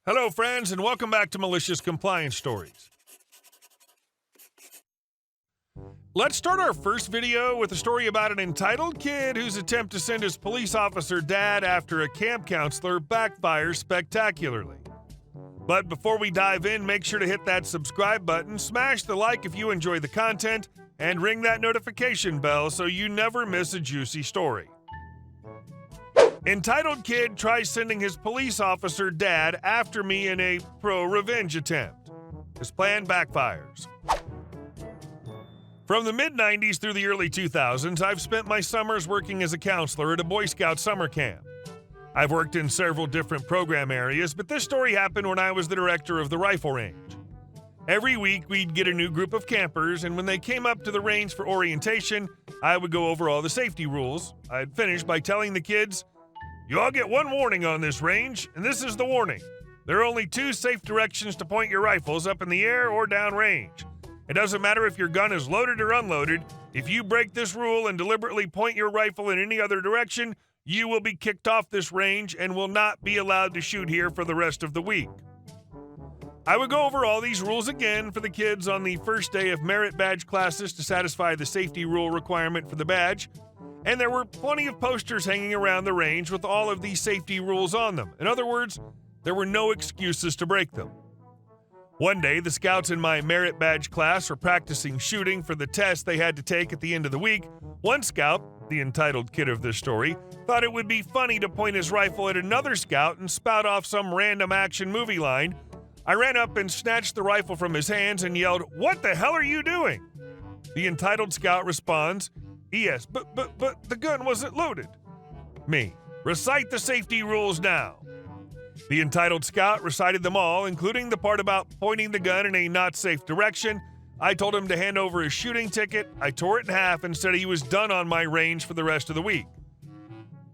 Hello, friends, and welcome back to Malicious Compliance Stories. Let's start our first video with a story about an entitled kid whose attempt to send his police officer dad after a camp counselor backfires spectacularly. But before we dive in, make sure to hit that subscribe button, smash the like if you enjoy the content, and ring that notification bell so you never miss a juicy story. Entitled kid tries sending his police officer dad after me in a pro-revenge attempt. His plan backfires. From the mid-90s through the early 2000s, I've spent my summers working as a counselor at a Boy Scout summer camp. I've worked in several different program areas, but this story happened when I was the director of the rifle range. Every week, we'd get a new group of campers, and when they came up to the range for orientation, I would go over all the safety rules. I'd finish by telling the kids, "You all get one warning on this range, and this is the warning. There are only two safe directions to point your rifles, up in the air or down range. It doesn't matter if your gun is loaded or unloaded. If you break this rule and deliberately point your rifle in any other direction, you will be kicked off this range and will not be allowed to shoot here for the rest of the week." I would go over all these rules again for the kids on the first day of merit badge classes to satisfy the safety rule requirement for the badge. And there were plenty of posters hanging around the range with all of these safety rules on them. In other words, there were no excuses to break them. One day, the scouts in my merit badge class were practicing shooting for the test they had to take at the end of the week. One scout, the entitled kid of this story, thought it would be funny to point his rifle at another scout and spout off some random action movie line. I ran up and snatched the rifle from his hands and yelled, "What the hell are you doing?" The entitled scout responds, "Yes, but the gun wasn't loaded." Me, "Recite the safety rules now." The entitled scout recited them all, including the part about pointing the gun in a not safe direction. I told him to hand over his shooting ticket. I tore it in half and said he was done on my range for the rest of the week.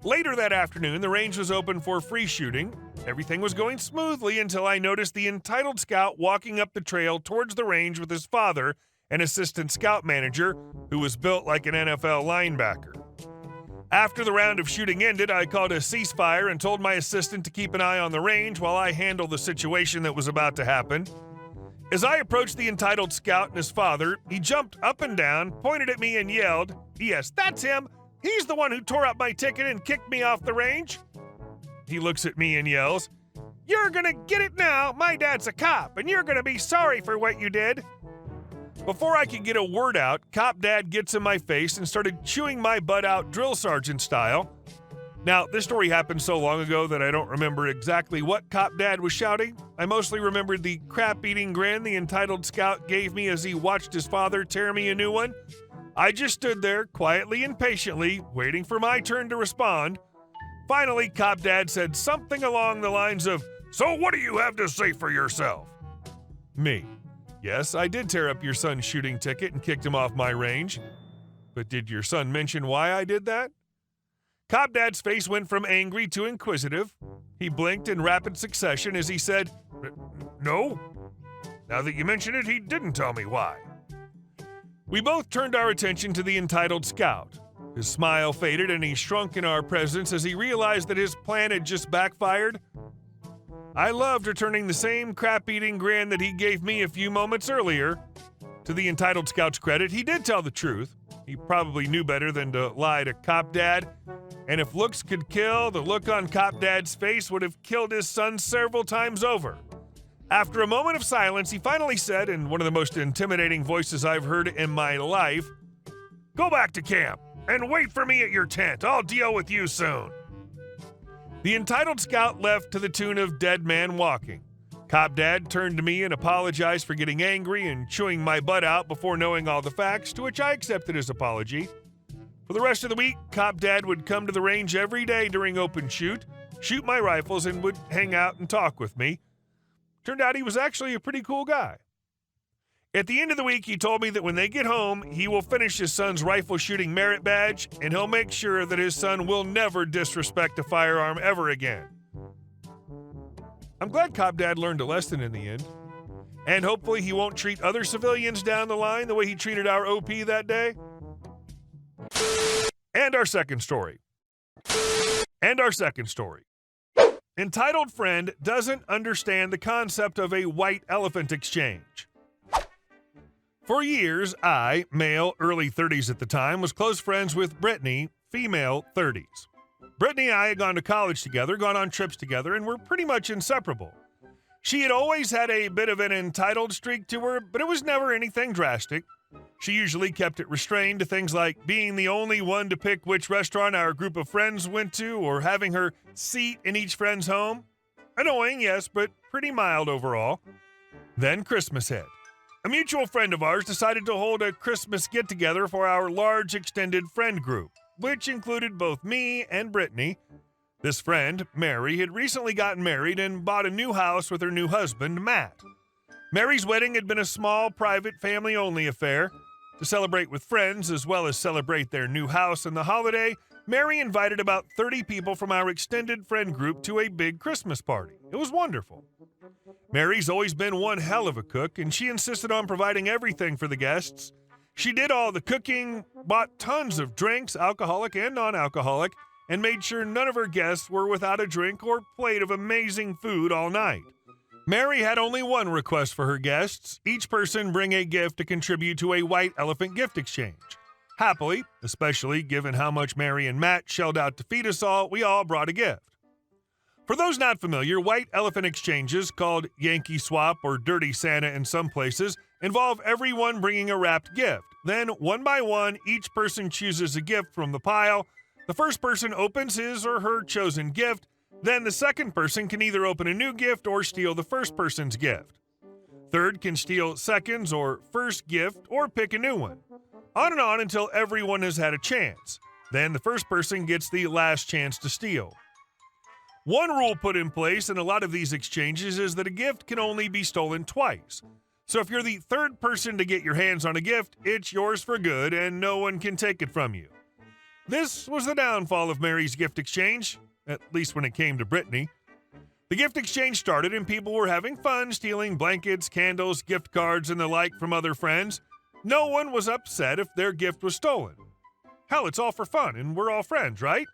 Later that afternoon, the range was open for free shooting. Everything was going smoothly until I noticed the entitled scout walking up the trail towards the range with his father, an assistant scout manager who was built like an NFL linebacker. After the round of shooting ended, I called a ceasefire and told my assistant to keep an eye on the range while I handled the situation that was about to happen. As I approached the entitled scout and his father, he jumped up and down, pointed at me and yelled, "Yes, that's him! He's the one who tore up my ticket and kicked me off the range!" He looks at me and yells, "You're gonna get it now! My dad's a cop, and you're gonna be sorry for what you did!" Before I could get a word out, Cop Dad gets in my face and started chewing my butt out drill sergeant style. Now, this story happened so long ago that I don't remember exactly what Cop Dad was shouting. I mostly remembered the crap-eating grin the entitled scout gave me as he watched his father tear me a new one. I just stood there, quietly and patiently, waiting for my turn to respond. Finally, Cop Dad said something along the lines of, "So what do you have to say for yourself?" Me, "Yes, I did tear up your son's shooting ticket and kicked him off my range. But did your son mention why I did that?" Cop Dad's face went from angry to inquisitive. He blinked in rapid succession as he said, "No. Now that you mention it, he didn't tell me why." We both turned our attention to the entitled scout. His smile faded and he shrunk in our presence as he realized that his plan had just backfired. I loved returning the same crap-eating grin that he gave me a few moments earlier. To the entitled scout's credit, he did tell the truth. He probably knew better than to lie to Cop Dad. And if looks could kill, the look on Cop Dad's face would have killed his son several times over. After a moment of silence, he finally said, in one of the most intimidating voices I've heard in my life, "Go back to camp and wait for me at your tent. I'll deal with you soon." The entitled scout left to the tune of Dead Man Walking. Cop Dad turned to me and apologized for getting angry and chewing my butt out before knowing all the facts, to which I accepted his apology. For the rest of the week, Cop Dad would come to the range every day during open shoot my rifles, and would hang out and talk with me. Turned out he was actually a pretty cool guy. At the end of the week, he told me that when they get home, he will finish his son's rifle shooting merit badge, and he'll make sure that his son will never disrespect a firearm ever again. I'm glad Cop Dad learned a lesson in the end. And hopefully he won't treat other civilians down the line the way he treated our OP that day. And our second story. Entitled friend doesn't understand the concept of a white elephant exchange. For years, I, male, early 30s at the time, was close friends with Brittany, female, 30s. Brittany and I had gone to college together, gone on trips together, and were pretty much inseparable. She had always had a bit of an entitled streak to her, but it was never anything drastic. She usually kept it restrained to things like being the only one to pick which restaurant our group of friends went to or having her seat in each friend's home. Annoying, yes, but pretty mild overall. Then Christmas hit. A mutual friend of ours decided to hold a Christmas get-together for our large extended friend group, which included both me and Brittany. This friend, Mary, had recently gotten married and bought a new house with her new husband, Matt. Mary's wedding had been a small, private, family-only affair. To celebrate with friends, as well as celebrate their new house and the holiday, Mary invited about 30 people from our extended friend group to a big Christmas party. It was wonderful. Mary's always been one hell of a cook, and she insisted on providing everything for the guests. She did all the cooking, bought tons of drinks, alcoholic and non-alcoholic, and made sure none of her guests were without a drink or plate of amazing food all night. Mary had only one request for her guests: each person bring a gift to contribute to a white elephant gift exchange. Happily, especially given how much Mary and Matt shelled out to feed us all, we all brought a gift. For those not familiar, white elephant exchanges, called Yankee Swap or Dirty Santa in some places, involve everyone bringing a wrapped gift. Then, one by one, each person chooses a gift from the pile. The first person opens his or her chosen gift. Then the second person can either open a new gift or steal the first person's gift. Third can steal second's or first gift or pick a new one. On and on until everyone has had a chance. Then the first person gets the last chance to steal. One rule put in place in a lot of these exchanges is that a gift can only be stolen twice. So if you're the third person to get your hands on a gift, it's yours for good and no one can take it from you. This was the downfall of Mary's gift exchange, at least when it came to Brittany. The gift exchange started and people were having fun stealing blankets, candles, gift cards, and the like from other friends. No one was upset if their gift was stolen. Hell, it's all for fun and we're all friends, right?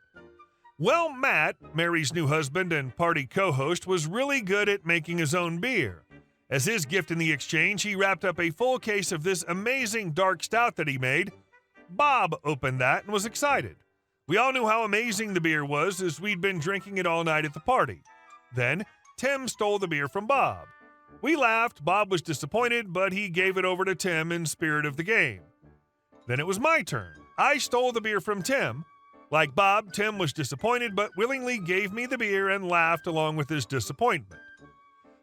Well, Matt, Mary's new husband and party co-host, was really good at making his own beer. As his gift in the exchange, he wrapped up a full case of this amazing dark stout that he made. Bob opened that and was excited. We all knew how amazing the beer was as we'd been drinking it all night at the party. Then, Tim stole the beer from Bob. We laughed, Bob was disappointed, but he gave it over to Tim in spirit of the game. Then it was my turn. I stole the beer from Tim. Like Bob, Tim was disappointed, but willingly gave me the beer and laughed along with his disappointment.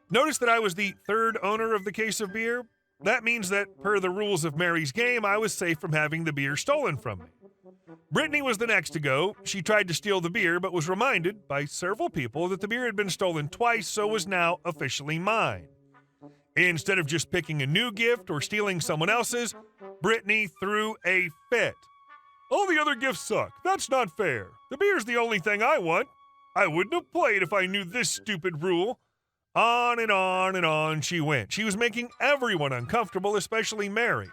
Notice that I was the third owner of the case of beer. That means that, per the rules of Mary's game, I was safe from having the beer stolen from me. Brittany was the next to go. She tried to steal the beer, but was reminded by several people that the beer had been stolen twice, so was now officially mine. Instead of just picking a new gift or stealing someone else's, Brittany threw a fit. All the other gifts suck. That's not fair. The beer's the only thing I want. I wouldn't have played if I knew this stupid rule. On and on and on she went. She was making everyone uncomfortable, especially Mary.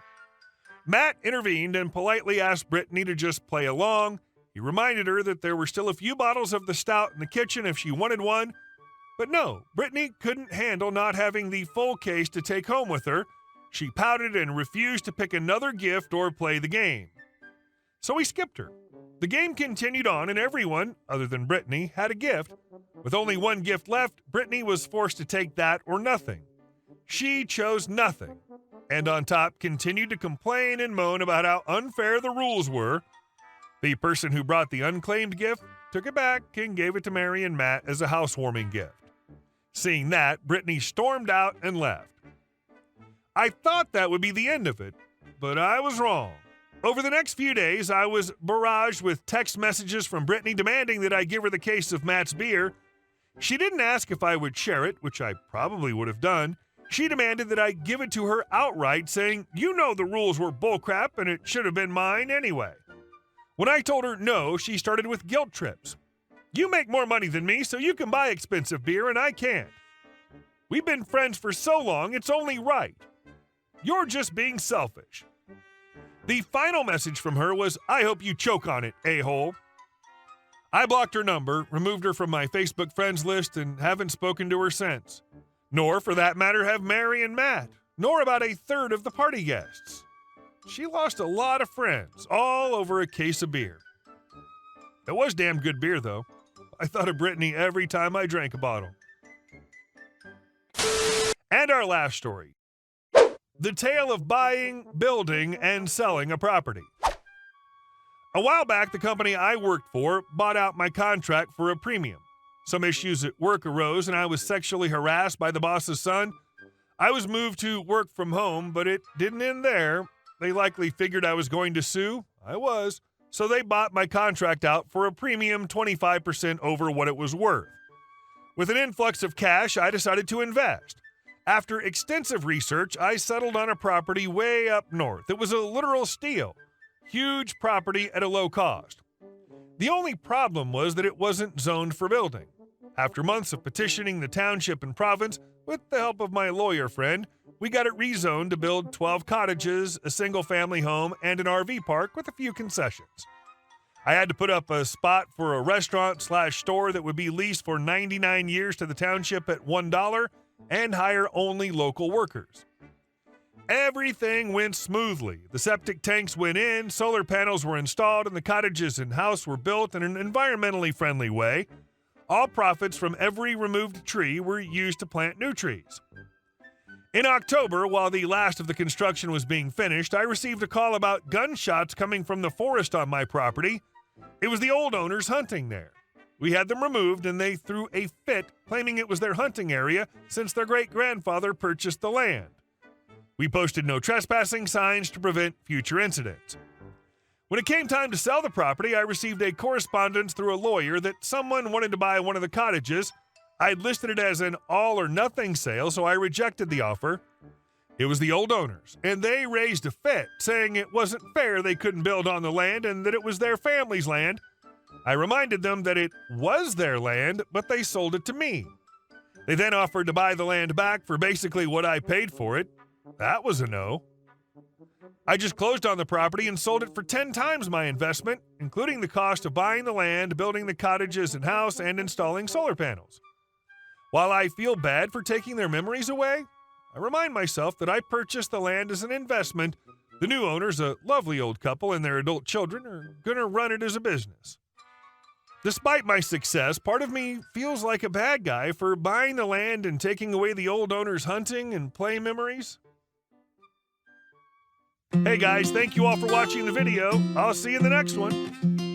Matt intervened and politely asked Brittany to just play along. He reminded her that there were still a few bottles of the stout in the kitchen if she wanted one. But no, Brittany couldn't handle not having the full case to take home with her. She pouted and refused to pick another gift or play the game. So we skipped her. The game continued on and everyone, other than Brittany, had a gift. With only one gift left, Brittany was forced to take that or nothing. She chose nothing, and on top continued to complain and moan about how unfair the rules were. The person who brought the unclaimed gift took it back and gave it to Mary and Matt as a housewarming gift. Seeing that, Brittany stormed out and left. I thought that would be the end of it, but I was wrong. Over the next few days, I was barraged with text messages from Brittany demanding that I give her the case of Matt's beer. She didn't ask if I would share it, which I probably would have done. She demanded that I give it to her outright, saying, "You know the rules were bullcrap and it should have been mine anyway." When I told her no, she started with guilt trips. "You make more money than me, so you can buy expensive beer and I can't. We've been friends for so long, it's only right. You're just being selfish." The final message from her was, "I hope you choke on it, a-hole." I blocked her number, removed her from my Facebook friends list, and haven't spoken to her since. Nor, for that matter, have Mary and Matt, nor about a third of the party guests. She lost a lot of friends, all over a case of beer. It was damn good beer, though. I thought of Brittany every time I drank a bottle. And our last story. The tale of buying, building, and selling a property. A while back, the company I worked for bought out my contract for a premium. Some issues at work arose, and I was sexually harassed by the boss's son. I was moved to work from home, but it didn't end there. They likely figured I was going to sue. I was. So they bought my contract out for a premium 25% over what it was worth. With an influx of cash, I decided to invest. After extensive research, I settled on a property way up north. It was a literal steal. Huge property at a low cost. The only problem was that it wasn't zoned for building. After months of petitioning the township and province, with the help of my lawyer friend, we got it rezoned to build 12 cottages, a single-family home, and an RV park with a few concessions. I had to put up a spot for a restaurant/store that would be leased for 99 years to the township at $1 and hire only local workers. Everything went smoothly. The septic tanks went in, solar panels were installed, and the cottages and house were built in an environmentally friendly way. All profits from every removed tree were used to plant new trees. In October, while the last of the construction was being finished, I received a call about gunshots coming from the forest on my property. It was the old owners hunting there. We had them removed, and they threw a fit, claiming it was their hunting area since their great-grandfather purchased the land. We posted no trespassing signs to prevent future incidents. When it came time to sell the property, I received a correspondence through a lawyer that someone wanted to buy one of the cottages. I'd listed it as an all-or-nothing sale, so I rejected the offer. It was the old owners, and they raised a fit, saying it wasn't fair they couldn't build on the land and that it was their family's land. I reminded them that it was their land, but they sold it to me. They then offered to buy the land back for basically what I paid for it. That was a no. I just closed on the property and sold it for 10 times my investment, including the cost of buying the land, building the cottages and house, and installing solar panels. While I feel bad for taking their memories away, I remind myself that I purchased the land as an investment. The new owners, a lovely old couple and their adult children, are going to run it as a business. Despite my success, part of me feels like a bad guy for buying the land and taking away the old owners' hunting and play memories. Hey guys, thank you all for watching the video. I'll see you in the next one.